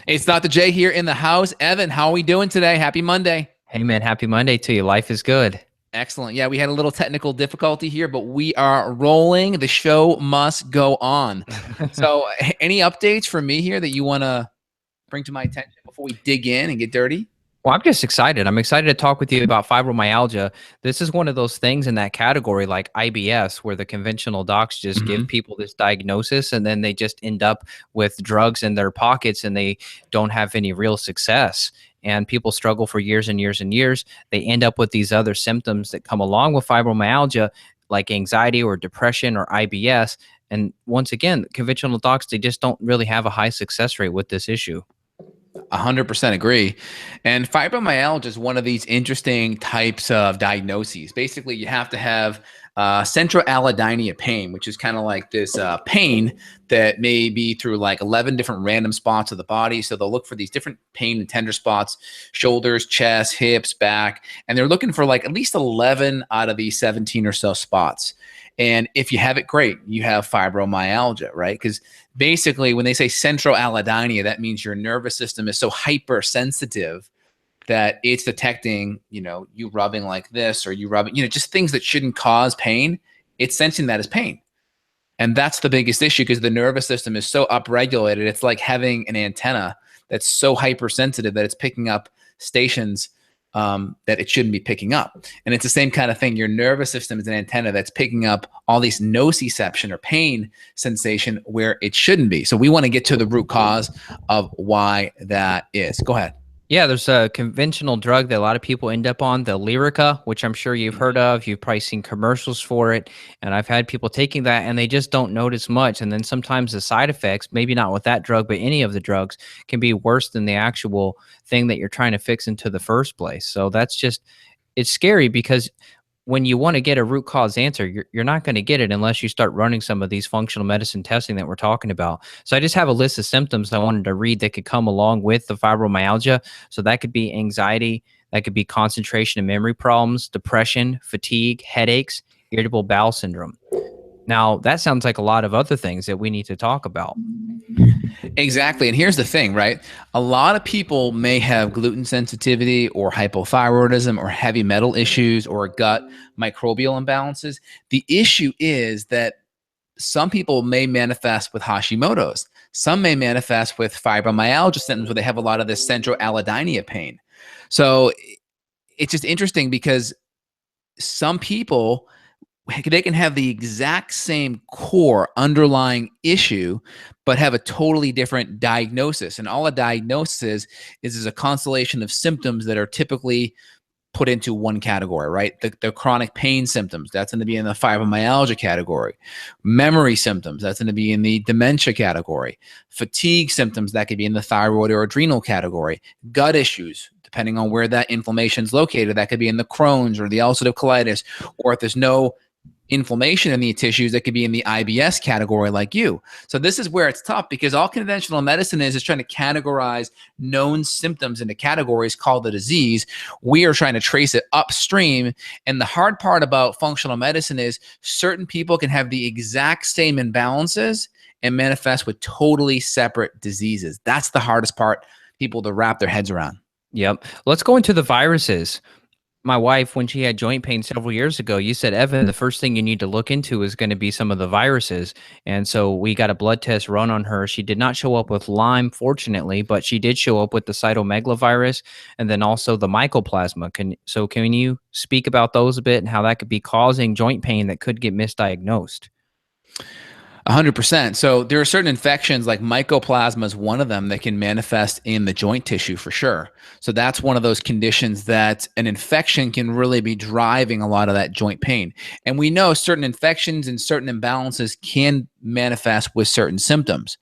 It's Dr. J here in the house. Evan, how are we doing today? Happy Monday. Hey man, happy Monday to you. Life is good. Excellent. Yeah, we had a little technical difficulty here, but we are rolling. The show must go on. So, any updates for me here that you want to bring to my attention before we dig in and get dirty? Well, I'm just excited. I'm excited to talk with you about fibromyalgia. This is one of those things in that category like IBS, where the conventional docs just give Hmm. people this diagnosis and then they just end up with drugs in their pockets and they don't have any real success. And people struggle for years and years and years. They end up with these other symptoms that come along with fibromyalgia, like anxiety or depression or IBS. And once again, conventional docs, they just don't really have a high success rate with this issue. 100% agree. And fibromyalgia is one of these interesting types of diagnoses. Basically, you have to have central allodynia pain, which is kind of like this pain that may be through like 11 different random spots of the body. So they'll look for these different pain and tender spots, shoulders, chest, hips, back, and they're looking for like at least 11 out of these 17 or so spots. And if you have it, great, you have fibromyalgia, right? Because basically, when they say central allodynia, that means your nervous system is so hypersensitive that it's detecting, you rubbing like this or you rubbing, just things that shouldn't cause pain. It's sensing that as pain. And that's the biggest issue because the nervous system is so upregulated. It's like having an antenna that's so hypersensitive that it's picking up stations that it shouldn't be picking up. And it's the same kind of thing. Your nervous system is an antenna that's picking up all these nociception or pain sensation where it shouldn't be. So we want to get to the root cause of why that is. Go ahead. Yeah, there's a conventional drug that a lot of people end up on, the Lyrica, which I'm sure you've heard of. You've probably seen commercials for it. And I've had people taking that and they just don't notice much. And then sometimes the side effects, maybe not with that drug, but any of the drugs, can be worse than the actual thing that you're trying to fix into the first place. So that's just, it's scary because when you want to get a root cause answer, you're not going to get it unless you start running some of these functional medicine testing that we're talking about. So I just have a list of symptoms I wanted to read that could come along with the fibromyalgia. So that could be anxiety, that could be concentration and memory problems, depression, fatigue, headaches, irritable bowel syndrome. Now, that sounds like a lot of other things that we need to talk about. Exactly. And here's the thing, right? A lot of people may have gluten sensitivity or hypothyroidism or heavy metal issues or gut microbial imbalances. The issue is that some people may manifest with Hashimoto's. Some may manifest with fibromyalgia symptoms where they have a lot of this central allodynia pain. So it's just interesting because some people, they can have the exact same core underlying issue, but have a totally different diagnosis. And all a diagnosis is a constellation of symptoms that are typically put into one category, right? The chronic pain symptoms, that's going to be in the fibromyalgia category. Memory symptoms, that's going to be in the dementia category. Fatigue symptoms, that could be in the thyroid or adrenal category. Gut issues, depending on where that inflammation is located, that could be in the Crohn's or the ulcerative colitis, or if there's no inflammation in the tissues, that could be in the IBS category like you. So this is where it's tough because all conventional medicine is trying to categorize known symptoms into categories called the disease. We are trying to trace it upstream. And the hard part about functional medicine is certain people can have the exact same imbalances and manifest with totally separate diseases. That's the hardest part, people to wrap their heads around. Yep. Let's go into the viruses. My wife, when she had joint pain several years ago, you said, Evan, the first thing you need to look into is going to be some of the viruses. And so we got a blood test run on her. She did not show up with Lyme, fortunately, but she did show up with the cytomegalovirus and then also the mycoplasma. Can you speak about those a bit and how that could be causing joint pain that could get misdiagnosed? 100%. So there are certain infections like mycoplasma is one of them that can manifest in the joint tissue for sure. So that's one of those conditions that an infection can really be driving a lot of that joint pain. And we know certain infections and certain imbalances can manifest with certain symptoms.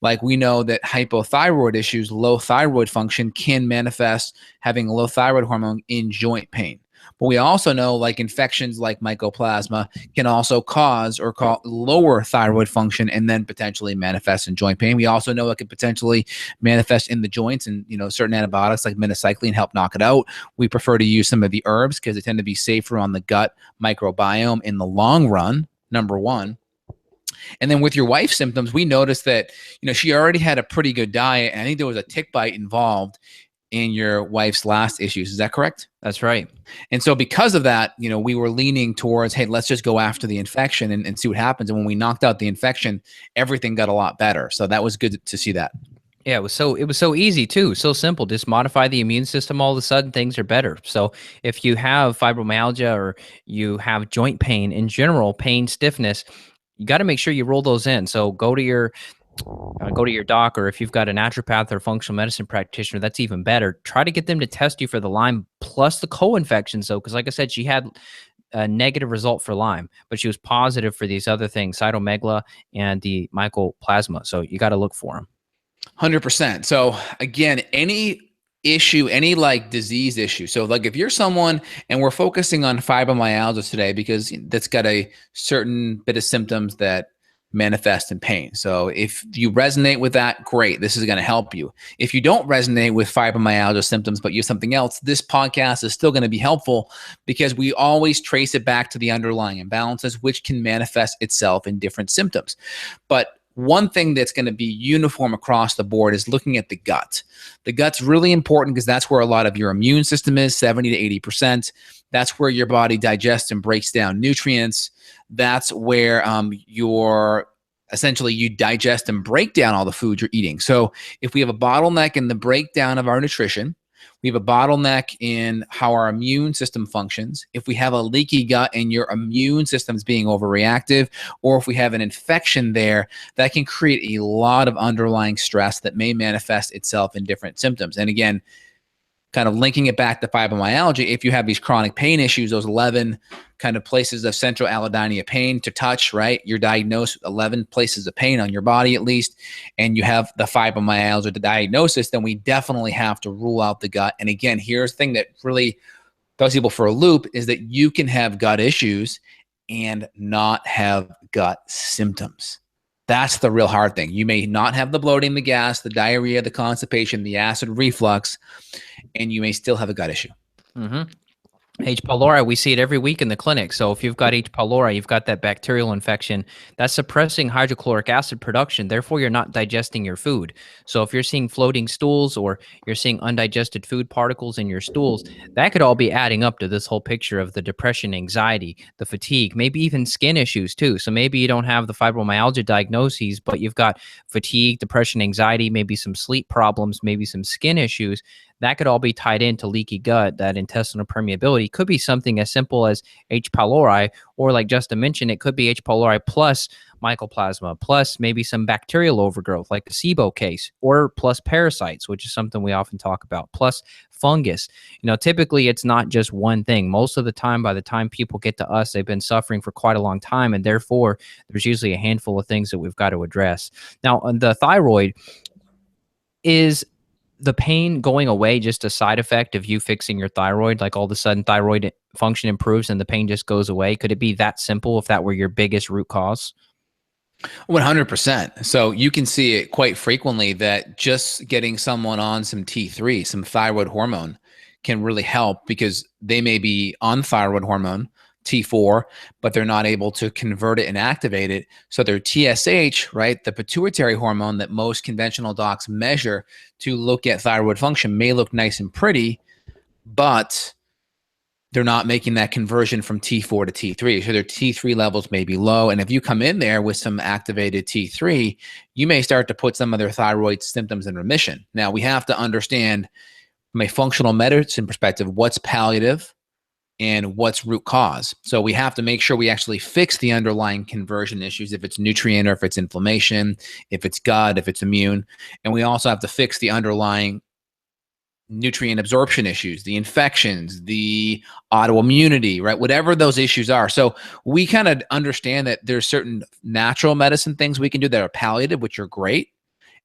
Like we know that hypothyroid issues, low thyroid function, can manifest having low thyroid hormone in joint pain. But we also know like infections like mycoplasma can also cause lower thyroid function and then potentially manifest in joint pain. We also know it can potentially manifest in the joints, and certain antibiotics like minocycline help knock it out. We prefer to use some of the herbs because they tend to be safer on the gut microbiome in the long run, number one. And then with your wife's symptoms, we noticed that, she already had a pretty good diet. And I think there was a tick bite involved in your wife's last issues. Is that correct? That's right. And so because of that, we were leaning towards, hey, let's just go after the infection and see what happens. And when we knocked out the infection, everything got a lot better. So that was good to see that. Yeah, it was so easy too, so simple. Just modify the immune system. All of a sudden, things are better. So if you have fibromyalgia or you have joint pain in general, pain, stiffness, you got to make sure you roll those in. So go to your doc, or if you've got a naturopath or functional medicine practitioner, that's even better. Try to get them to test you for the Lyme plus the co-infections, though, because like I said, she had a negative result for Lyme, but she was positive for these other things, cytomegalo and the mycoplasma. So you got to look for them. 100%. So again, any issue, any like disease issue. So like if you're someone, and we're focusing on fibromyalgia today because that's got a certain bit of symptoms that manifest in pain. So if you resonate with that, great. This is going to help you. If you don't resonate with fibromyalgia symptoms, but you have something else, this podcast is still going to be helpful because we always trace it back to the underlying imbalances, which can manifest itself in different symptoms. But one thing that's going to be uniform across the board is looking at the gut. The gut's really important because that's where a lot of your immune system is, 70 to 80%. That's where your body digests and breaks down nutrients. That's where essentially you digest and break down all the food you're eating. So if we have a bottleneck in the breakdown of our nutrition, we have a bottleneck in how our immune system functions. If we have a leaky gut and your immune system's being overreactive, or if we have an infection there, that can create a lot of underlying stress that may manifest itself in different symptoms. And again, kind of linking it back to fibromyalgia, if you have these chronic pain issues, those 11 kind of places of central allodynia pain to touch, right? You're diagnosed 11 places of pain on your body at least, and you have the fibromyalgia, the diagnosis, then we definitely have to rule out the gut. And again, here's the thing that really throws people for a loop is that you can have gut issues and not have gut symptoms. That's the real hard thing. You may not have the bloating, the gas, the diarrhea, the constipation, the acid reflux, and you may still have a gut issue. Mm-hmm. H. pylori, we see it every week in the clinic. So if you've got H. pylori, you've got that bacterial infection, that's suppressing hydrochloric acid production. Therefore, you're not digesting your food. So if you're seeing floating stools or you're seeing undigested food particles in your stools, that could all be adding up to this whole picture of the depression, anxiety, the fatigue, maybe even skin issues too. So maybe you don't have the fibromyalgia diagnoses, but you've got fatigue, depression, anxiety, maybe some sleep problems, maybe some skin issues. That could all be tied into leaky gut. That intestinal permeability could be something as simple as H. pylori, or like Justin mentioned, it could be H. pylori plus mycoplasma, plus maybe some bacterial overgrowth like the SIBO case, or plus parasites, which is something we often talk about, plus fungus. Typically it's not just one thing. Most of the time, by the time people get to us, they've been suffering for quite a long time, and therefore there's usually a handful of things that we've got to address. Now, on the thyroid, is the pain going away just a side effect of you fixing your thyroid? Like all of a sudden thyroid function improves and the pain just goes away? Could it be that simple if that were your biggest root cause? 100%. So you can see it quite frequently that just getting someone on some T3, some thyroid hormone, can really help because they may be on thyroid hormone, T4, but they're not able to convert it and activate it. So their TSH, right, the pituitary hormone that most conventional docs measure to look at thyroid function, may look nice and pretty, but they're not making that conversion from T4 to T3. So their T3 levels may be low. And if you come in there with some activated T3, you may start to put some of their thyroid symptoms in remission. Now, we have to understand from a functional medicine perspective, what's palliative and what's root cause. So we have to make sure we actually fix the underlying conversion issues, if it's nutrient or if it's inflammation, if it's gut, if it's immune. And we also have to fix the underlying nutrient absorption issues, the infections, the autoimmunity, right? Whatever those issues are. So we kind of understand that there's certain natural medicine things we can do that are palliative, which are great.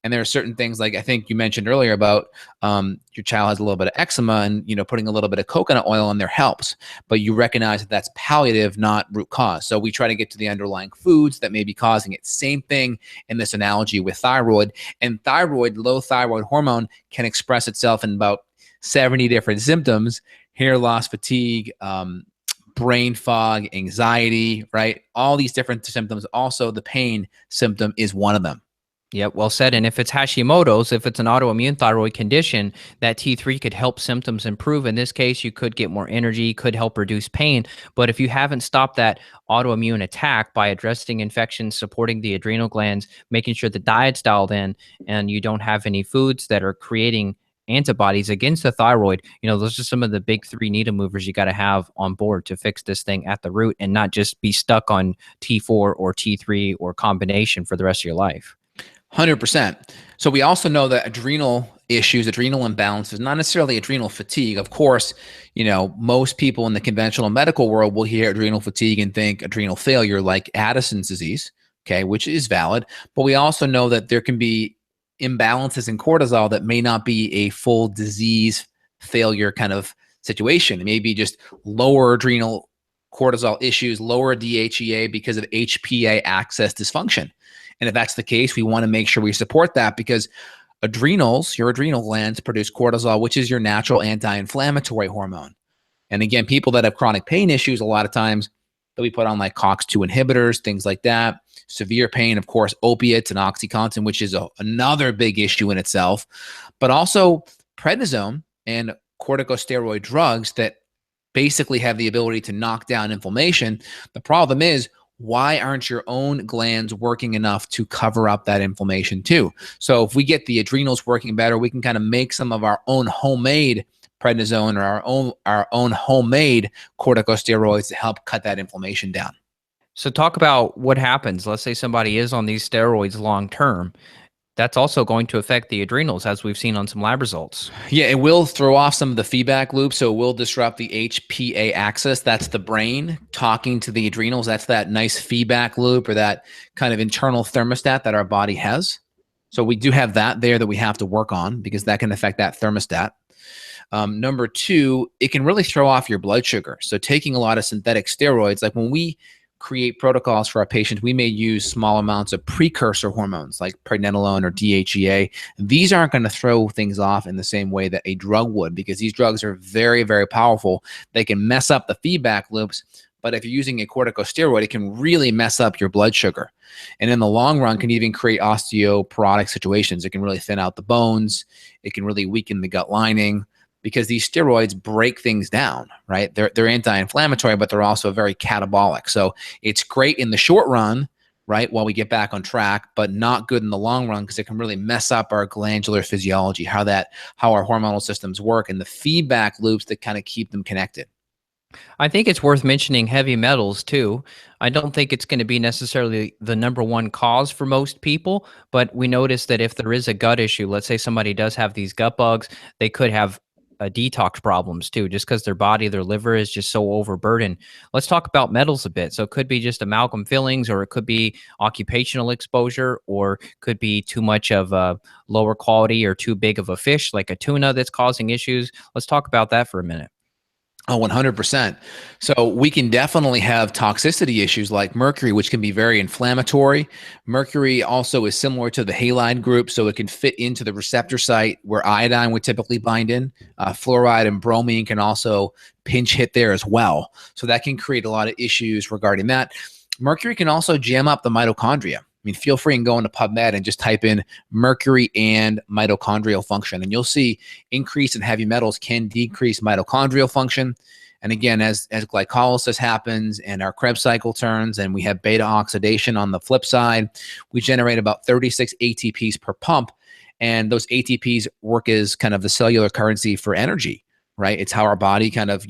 And there are certain things, like I think you mentioned earlier about your child has a little bit of eczema, and putting a little bit of coconut oil in there helps. But you recognize that that's palliative, not root cause. So we try to get to the underlying foods that may be causing it. Same thing in this analogy with thyroid. And low thyroid hormone can express itself in about 70 different symptoms: hair loss, fatigue, brain fog, anxiety, right? All these different symptoms. Also, the pain symptom is one of them. Yep, well said. And if it's Hashimoto's, if it's an autoimmune thyroid condition, that T3 could help symptoms improve. In this case, you could get more energy, could help reduce pain. But if you haven't stopped that autoimmune attack by addressing infections, supporting the adrenal glands, making sure the diet's dialed in, and you don't have any foods that are creating antibodies against the thyroid, those are some of the big three needle movers you got to have on board to fix this thing at the root and not just be stuck on T4 or T3 or combination for the rest of your life. 100%. So we also know that adrenal issues, adrenal imbalances, not necessarily adrenal fatigue. Of course, most people in the conventional medical world will hear adrenal fatigue and think adrenal failure like Addison's disease, okay, which is valid. But we also know that there can be imbalances in cortisol that may not be a full disease failure kind of situation. It may be just lower adrenal cortisol issues, lower DHEA because of HPA axis dysfunction. And if that's the case, we want to make sure we support that because adrenals, your adrenal glands produce cortisol, which is your natural anti-inflammatory hormone. And again, people that have chronic pain issues, a lot of times that we put on like COX-2 inhibitors, things like that. Severe pain, of course, opiates and OxyContin, which is another big issue in itself, but also prednisone and corticosteroid drugs that basically have the ability to knock down inflammation. The problem is, why aren't your own glands working enough to cover up that inflammation too? So if we get the adrenals working better, we can kind of make some of our own homemade prednisone or our own homemade corticosteroids to help cut that inflammation down. So talk about what happens. Let's say somebody is on these steroids long term. That's also going to affect the adrenals, as we've seen on some lab results. Yeah, it will throw off some of the feedback loops. So it will disrupt the HPA axis. That's the brain talking to the adrenals. That's that nice feedback loop or that kind of internal thermostat that our body has. So we do have that there that we have to work on because that can affect that thermostat. Number two, it can really throw off your blood sugar. So taking a lot of synthetic steroids, like when we create protocols for our patients, we may use small amounts of precursor hormones like pregnenolone or DHEA. These aren't going to throw things off in the same way that a drug would because these drugs are very, very powerful. They can mess up the feedback loops, but if you're using a corticosteroid, it can really mess up your blood sugar. And in the long run, can even create osteoporotic situations. It can really thin out the bones. It can really weaken the gut lining, because these steroids break things down, right? They're anti-inflammatory, but they're also very catabolic. So it's great in the short run, right, while we get back on track, but not good in the long run because it can really mess up our glandular physiology, how our hormonal systems work and the feedback loops that kind of keep them connected. I think it's worth mentioning heavy metals too. I don't think it's going to be necessarily the number one cause for most people, but we notice that if there is a gut issue, let's say somebody does have these gut bugs, they could have detox problems too, just because their body, their liver is just so overburdened. Let's talk about metals a bit. So it could be just amalgam fillings, or it could be occupational exposure, or could be too much of a lower quality or too big of a fish like a tuna that's causing issues. Let's talk about that for a minute. Oh, 100%. So we can definitely have toxicity issues like mercury, which can be very inflammatory. Mercury also is similar to the halide group, so it can fit into the receptor site where iodine would typically bind in. Fluoride and bromine can also pinch hit there as well. So that can create a lot of issues regarding that. Mercury can also jam up the mitochondria. I mean, feel free and go into PubMed and just type in mercury and mitochondrial function, and you'll see increase in heavy metals can decrease mitochondrial function. And again, as glycolysis happens and our Krebs cycle turns and we have beta oxidation on the flip side, we generate about 36 ATPs per pump. And those ATPs work as kind of the cellular currency for energy, right? It's how our body kind of,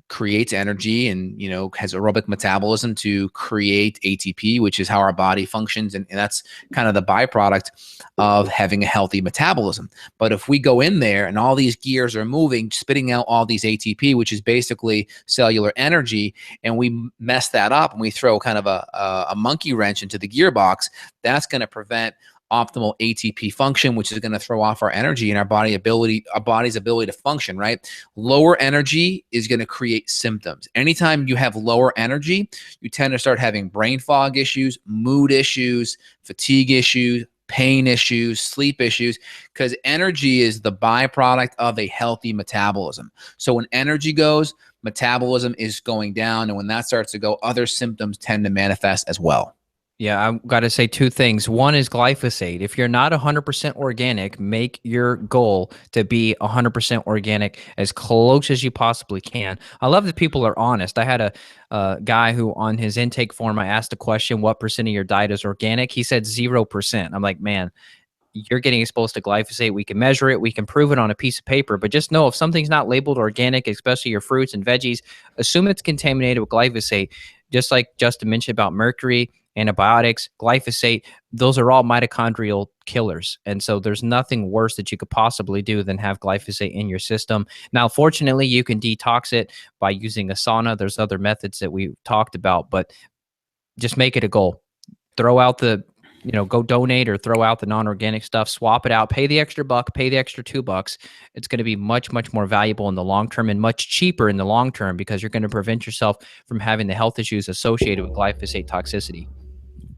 creates energy and has aerobic metabolism to create ATP, which is how our body functions, and that's kind of the byproduct of having a healthy metabolism. But if we go in there and all these gears are moving, spitting out all these ATP, which is basically cellular energy, and we mess that up and we throw kind of a monkey wrench into the gearbox, that's going to prevent optimal ATP function, which is going to throw off our energy and our body's ability to function, right? Lower energy is going to create symptoms. Anytime you have lower energy, you tend to start having brain fog issues, mood issues, fatigue issues, pain issues, sleep issues, because energy is the byproduct of a healthy metabolism. So when energy goes, metabolism is going down. And when that starts to go, other symptoms tend to manifest as well. Yeah, I've got to say two things. One is glyphosate. If you're not 100% organic, make your goal to be 100% organic as close as you possibly can. I love that people are honest. I had a guy who on his intake form, I asked the question, what percent of your diet is organic? He said 0%. I'm like, man, you're getting exposed to glyphosate. We can measure it. We can prove it on a piece of paper. But just know if something's not labeled organic, especially your fruits and veggies, assume it's contaminated with glyphosate. Just like Justin mentioned about mercury, antibiotics, glyphosate, those are all mitochondrial killers. And so there's nothing worse that you could possibly do than have glyphosate in your system. Now, fortunately, you can detox it by using a sauna. There's other methods that we talked about, but just make it a goal. Throw out the go donate or throw out the non-organic stuff, swap it out, pay the extra $1, pay the extra $2. It's going to be much, much more valuable in the long term and much cheaper in the long term because you're going to prevent yourself from having the health issues associated with glyphosate toxicity.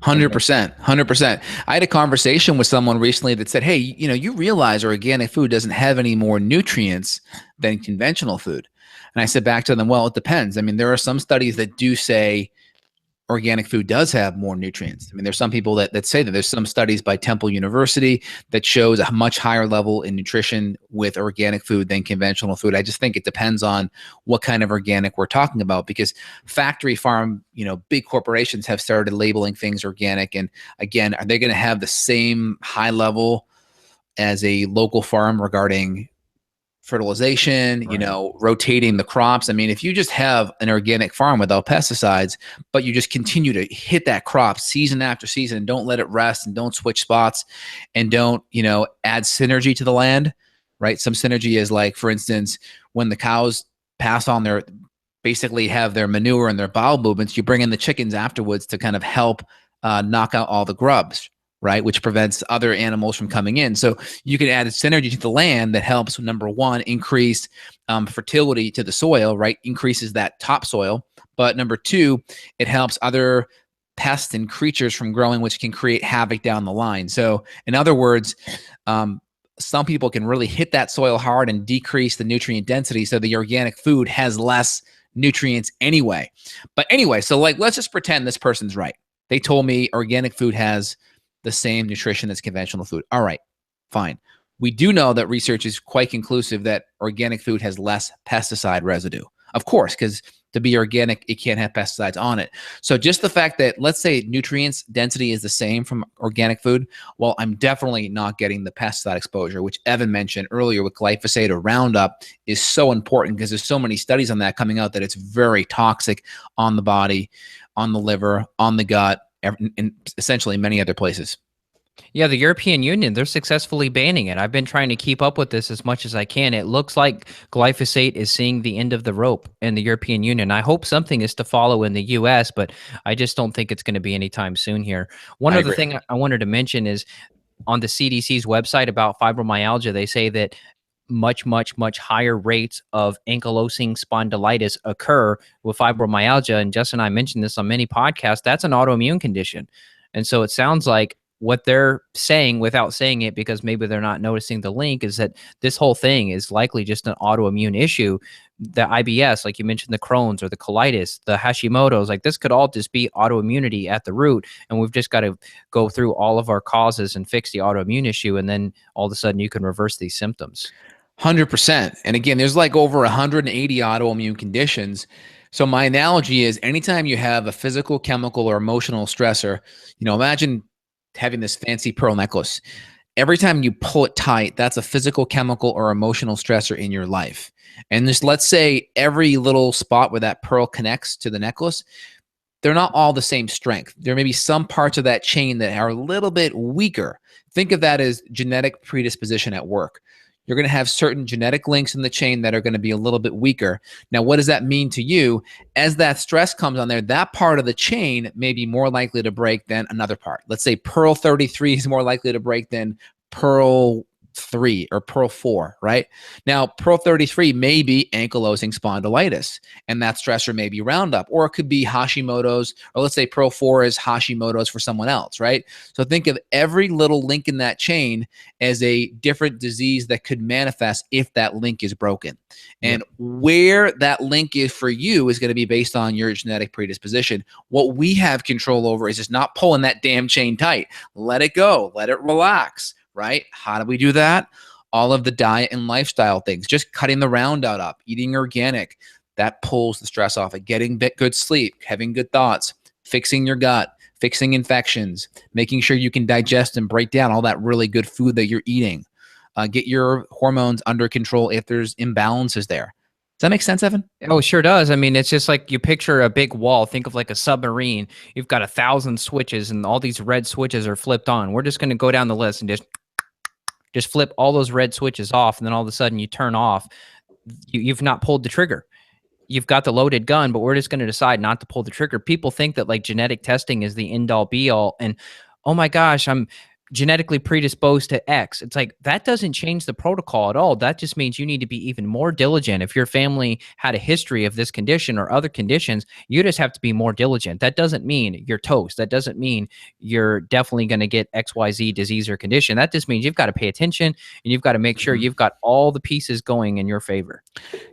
100%, 100%. I had a conversation with someone recently that said, hey, you realize organic food doesn't have any more nutrients than conventional food. And I said back to them, well, it depends. I mean, there are some studies that do say organic food does have more nutrients. I mean, there's some people that say that. There's some studies by Temple University that shows a much higher level in nutrition with organic food than conventional food. I just think it depends on what kind of organic we're talking about, because factory farm, big corporations have started labeling things organic. And again, are they going to have the same high level as a local farm regarding fertilization, Right. rotating the crops? I mean, if you just have an organic farm without pesticides, but you just continue to hit that crop season after season and don't let it rest and don't switch spots and don't, add synergy to the land, right? Some synergy is like, for instance, when the cows pass on basically have their manure and their bowel movements, you bring in the chickens afterwards to kind of help knock out all the grubs, right? Which prevents other animals from coming in. So you can add a synergy to the land that helps, number one, increase fertility to the soil, right? Increases that topsoil. But number two, it helps other pests and creatures from growing, which can create havoc down the line. So in other words, some people can really hit that soil hard and decrease the nutrient density. So the organic food has less nutrients anyway. But anyway, so let's just pretend this person's right. They told me organic food has the same nutrition as conventional food. All right, fine. We do know that research is quite conclusive that organic food has less pesticide residue. Of course, because to be organic, it can't have pesticides on it. So just the fact that, let's say, nutrients density is the same from organic food, well, I'm definitely not getting the pesticide exposure, which Evan mentioned earlier with glyphosate or Roundup is so important because there's so many studies on that coming out that it's very toxic on the body, on the liver, on the gut, in essentially many other places. Yeah, the European Union, they're successfully banning it. I've been trying to keep up with this as much as I can. It looks like glyphosate is seeing the end of the rope in the European Union. I hope something is to follow in the US, but I just don't think it's going to be anytime soon here. One I other agree. thing I wanted to mention is on the CDC's website about fibromyalgia, they say that much, much, much higher rates of ankylosing spondylitis occur with fibromyalgia. And Justin and I mentioned this on many podcasts. That's an autoimmune condition. And so it sounds like what they're saying without saying it, because maybe they're not noticing the link, is that this whole thing is likely just an autoimmune issue. The IBS, like you mentioned, the Crohn's or the colitis, the Hashimoto's, like this could all just be autoimmunity at the root. And we've just got to go through all of our causes and fix the autoimmune issue. And then all of a sudden you can reverse these symptoms. 100%. And again, there's like over 180 autoimmune conditions. So my analogy is anytime you have a physical, chemical, or emotional stressor, imagine having this fancy pearl necklace. Every time you pull it tight, that's a physical, chemical, or emotional stressor in your life. And just let's say every little spot where that pearl connects to the necklace, they're not all the same strength. There may be some parts of that chain that are a little bit weaker. Think of that as genetic predisposition at work. You're going to have certain genetic links in the chain that are going to be a little bit weaker. Now, what does that mean to you? As that stress comes on there, that part of the chain may be more likely to break than another part. Let's say Pearl 33 is more likely to break than Pearl 3 or Pro 4, right? Now, Pro 33 may be ankylosing spondylitis, and that stressor may be Roundup, or it could be Hashimoto's, or let's say Pro 4 is Hashimoto's for someone else, right? So think of every little link in that chain as a different disease that could manifest if that link is broken. And where that link is for you is going to be based on your genetic predisposition. What we have control over is just not pulling that damn chain tight. Let it go. Let it relax, right? How do we do that? All of the diet and lifestyle things, just cutting the Roundup up, eating organic, that pulls the stress off it. Getting good sleep, having good thoughts, fixing your gut, fixing infections, making sure you can digest and break down all that really good food that you're eating. Get your hormones under control if there's imbalances there. Does that make sense, Evan? Oh, it sure does. I mean, it's just like you picture a big wall. Think of like a submarine. You've got 1,000 switches and all these red switches are flipped on. We're just going to go down the list and just flip all those red switches off. And then all of a sudden you turn off. You've not pulled the trigger. You've got the loaded gun, but we're just going to decide not to pull the trigger. People think that like genetic testing is the end all be all. And oh my gosh, I'm genetically predisposed to X. It's like, that doesn't change the protocol at all. That just means you need to be even more diligent. If your family had a history of this condition or other conditions, you just have to be more diligent. That doesn't mean you're toast. That doesn't mean you're definitely going to get XYZ disease or condition. That just means you've got to pay attention and you've got to make sure you've got all the pieces going in your favor.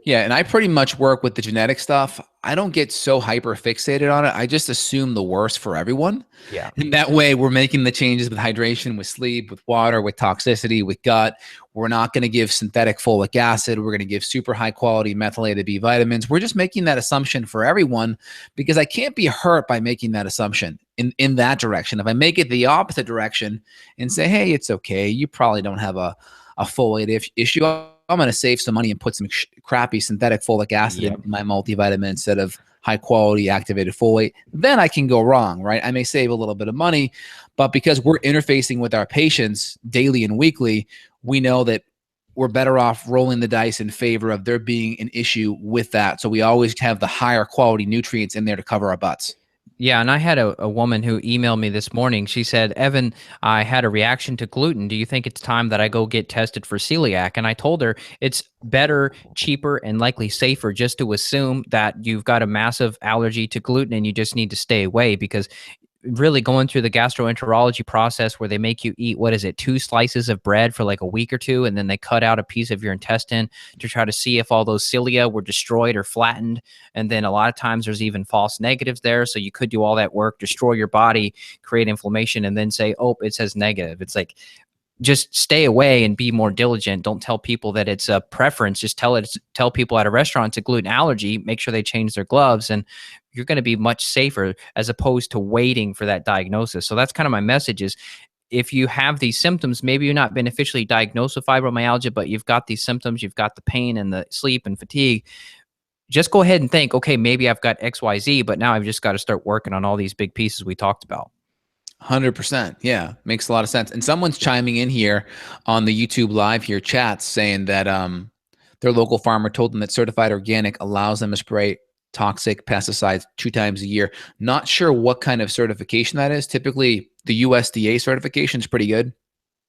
Yeah, and I pretty much work with the genetic stuff. I don't get so hyper fixated on it. I just assume the worst for everyone. Yeah. And that way we're making the changes with hydration, with sleep, with water, with toxicity, with gut. We're not going to give synthetic folic acid. We're going to give super high quality methylated B vitamins. We're just making that assumption for everyone because I can't be hurt by making that assumption in that direction. If I make it the opposite direction and say, hey, it's okay, you probably don't have a folate issue, I'm going to save some money and put some crappy synthetic folic acid in my multivitamin instead of high quality activated folate, then I can go wrong, right? I may save a little bit of money, but because we're interfacing with our patients daily and weekly, we know that we're better off rolling the dice in favor of there being an issue with that. So we always have the higher quality nutrients in there to cover our butts. Yeah, and I had a woman who emailed me this morning. She said, Evan, I had a reaction to gluten. Do you think it's time that I go get tested for celiac? And I told her it's better, cheaper, and likely safer just to assume that you've got a massive allergy to gluten and you just need to stay away, because really going through the gastroenterology process where they make you eat, 2 slices of bread for like a week or two, and then they cut out a piece of your intestine to try to see if all those cilia were destroyed or flattened. And then a lot of times there's even false negatives there. So you could do all that work, destroy your body, create inflammation, and then say, oh, it says negative. It's like, just stay away and be more diligent. Don't tell people that it's a preference. Just tell people at a restaurant it's a gluten allergy. Make sure they change their gloves, and you're going to be much safer as opposed to waiting for that diagnosis. So that's kind of my message is, if you have these symptoms, maybe you're not been officially diagnosed with fibromyalgia, but you've got these symptoms, you've got the pain and the sleep and fatigue, just go ahead and think, okay, maybe I've got XYZ, but now I've just got to start working on all these big pieces we talked about. 100%. Yeah, makes a lot of sense. And someone's chiming in here on the YouTube live here chats saying that their local farmer told them that certified organic allows them to spray toxic pesticides 2 times a year. Not sure what kind of certification that is. Typically, the USDA certification is pretty good.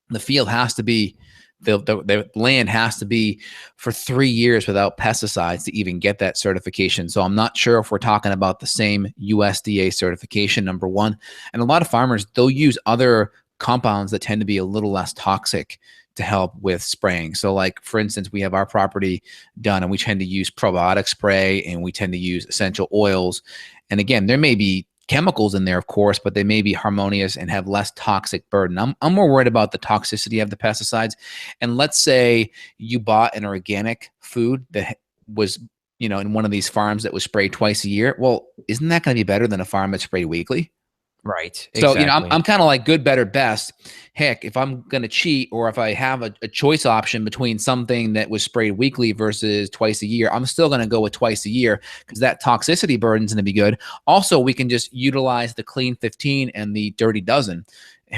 The field has to be, the land has to be for 3 years without pesticides to even get that certification. So I'm not sure if we're talking about the same USDA certification, number one. And a lot of farmers, they'll use other compounds that tend to be a little less toxic to help with spraying. So like, for instance, we have our property done and we tend to use probiotic spray and we tend to use essential oils. And again, there may be chemicals in there, of course, but they may be harmonious and have less toxic burden. I'm more worried about the toxicity of the pesticides. And let's say you bought an organic food that was, in one of these farms that was sprayed twice a year. Well, isn't that going to be better than a farm that's sprayed weekly? Right. So, Exactly. I'm kind of like good, better, best. Heck, if I'm going to cheat, or if I have a choice option between something that was sprayed weekly versus twice a year, I'm still going to go with twice a year because that toxicity burden is going to be good. Also, we can just utilize the Clean 15 and the Dirty Dozen.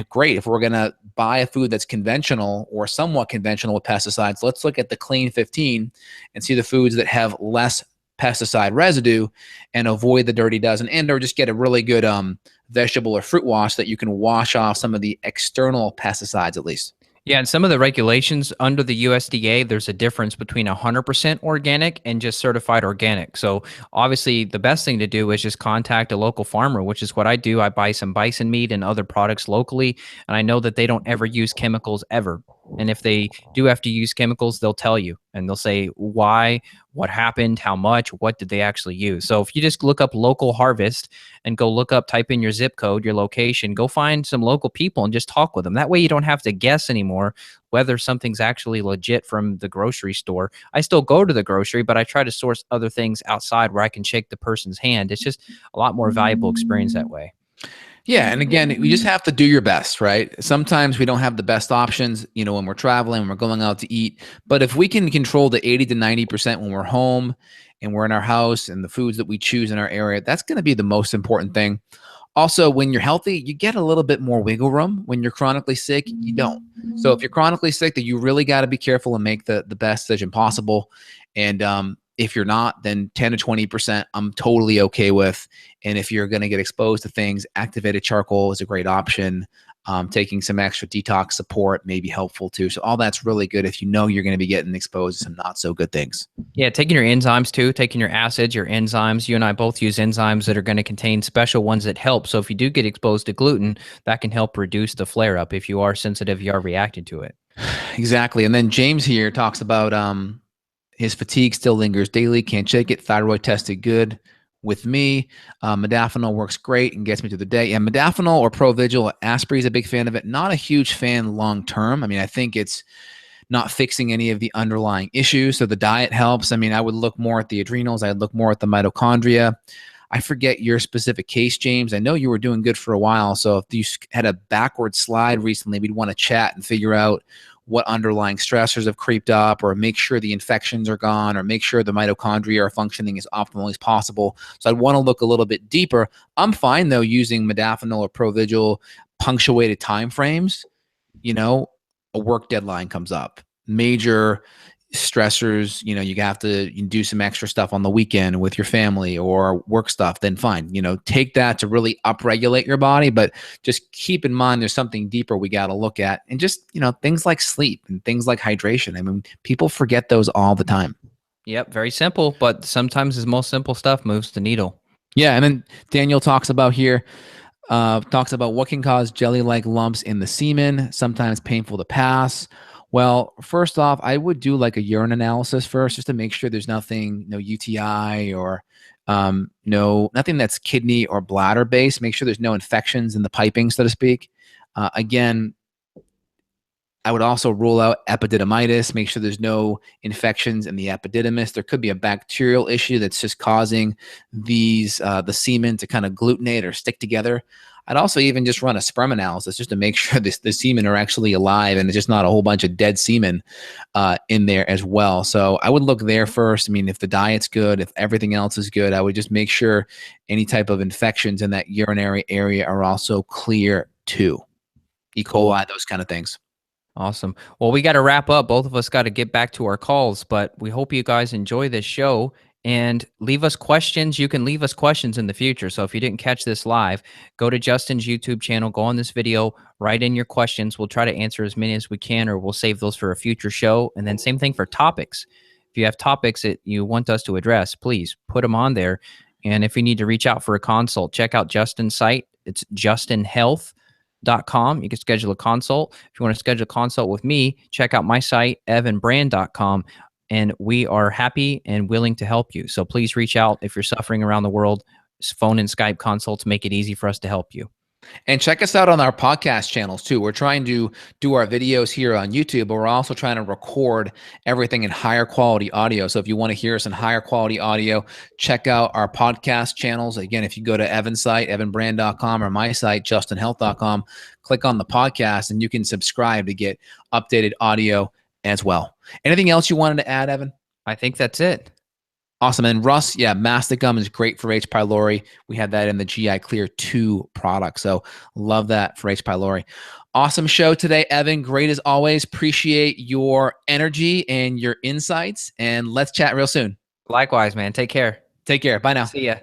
Great. If we're going to buy a food that's conventional or somewhat conventional with pesticides, let's look at the Clean 15 and see the foods that have less pesticide residue and avoid the Dirty Dozen, and or just get a really good vegetable or fruit wash that you can wash off some of the external pesticides at least. Yeah, and some of the regulations under the USDA, there's a difference between 100% organic and just certified organic. So obviously, the best thing to do is just contact a local farmer, which is what I do. I buy some bison meat and other products locally, and I know that they don't ever use chemicals ever. And if they do have to use chemicals, they'll tell you and they'll say why, what happened, how much, what did they actually use. So if you just look up local harvest and go look up, type in your zip code, your location, go find some local people and just talk with them. That way you don't have to guess anymore whether something's actually legit from the grocery store. I still go to the grocery, but I try to source other things outside where I can shake the person's hand. It's just a lot more valuable experience that way. Yeah, and again, we just have to do your best, right? Sometimes we don't have the best options, when we're traveling, when we're going out to eat. But if we can control the 80 to 90% when we're home and we're in our house and the foods that we choose in our area, that's going to be the most important thing. Also, when you're healthy, you get a little bit more wiggle room. When you're chronically sick, you don't. So if you're chronically sick, then you really got to be careful and make the best decision possible. And if you're not, then 10 to 20%, I'm totally okay with. And if you're going to get exposed to things, activated charcoal is a great option. Taking some extra detox support may be helpful too. So all that's really good if you know you're going to be getting exposed to some not so good things. Yeah, taking your enzymes too, taking your acids, your enzymes. You and I both use enzymes that are going to contain special ones that help. So if you do get exposed to gluten, that can help reduce the flare up if you are sensitive, you are reacting to it. Exactly. And then James here talks about his fatigue still lingers daily, can't shake it. Thyroid tested good with me. Modafinil works great and gets me through the day. And modafinil or Provigil, Asprey is a big fan of it. Not a huge fan long term. I mean, I think it's not fixing any of the underlying issues. So the diet helps. I mean, I would look more at the adrenals. I'd look more at the mitochondria. I forget your specific case, James. I know you were doing good for a while. So if you had a backward slide recently, we'd want to chat and figure out what underlying stressors have creeped up, or make sure the infections are gone, or make sure the mitochondria are functioning as optimally as possible. So I'd want to look a little bit deeper. I'm fine, though, using modafinil or Provigil punctuated timeframes. A work deadline comes up, major stressors, you have to do some extra stuff on the weekend with your family or work stuff, then fine, take that to really upregulate your body. But just keep in mind there's something deeper we got to look at. And just, things like sleep and things like hydration. I mean, people forget those all the time. Yep, very simple, but sometimes the most simple stuff moves the needle. Yeah. And then Daniel talks about what can cause jelly-like lumps in the semen, sometimes painful to pass. Well, first off, I would do like a urine analysis first, just to make sure there's nothing, no UTI or nothing that's kidney or bladder based. Make sure there's no infections in the piping, so to speak. Again, I would also rule out epididymitis, make sure there's no infections in the epididymis. There could be a bacterial issue that's just causing the semen to kind of glutenate or stick together. I'd also even just run a sperm analysis just to make sure the semen are actually alive and it's just not a whole bunch of dead semen in there as well. So I would look there first. I mean, if the diet's good, if everything else is good, I would just make sure any type of infections in that urinary area are also clear too. E. coli, those kind of things. Awesome. Well, we got to wrap up. Both of us got to get back to our calls, but we hope you guys enjoy this show and leave us questions. You can leave us questions in the future. So if you didn't catch this live, go to Justin's YouTube channel, go on this video, write in your questions. We'll try to answer as many as we can, or we'll save those for a future show. And then same thing for topics. If you have topics that you want us to address, please put them on there. And if you need to reach out for a consult, check out Justin's site. It's justinhealth.com. You can schedule a consult. If you want to schedule a consult with me, check out my site, evanbrand.com. And we are happy and willing to help you. So please reach out if you're suffering around the world. Phone and Skype consults make it easy for us to help you. And check us out on our podcast channels too. We're trying to do our videos here on YouTube, but we're also trying to record everything in higher quality audio. So if you want to hear us in higher quality audio, check out our podcast channels. Again, if you go to Evan's site, evanbrand.com, or my site, justinhealth.com, click on the podcast and you can subscribe to get updated audio as well. Anything else you wanted to add, Evan? I think that's it. Awesome. And Russ, yeah, mastic gum is great for H. pylori. We had that in the GI Clear 2 product. So love that for H. pylori. Awesome show today, Evan. Great as always. Appreciate your energy and your insights. And let's chat real soon. Likewise, man. Take care. Take care. Bye now. See ya.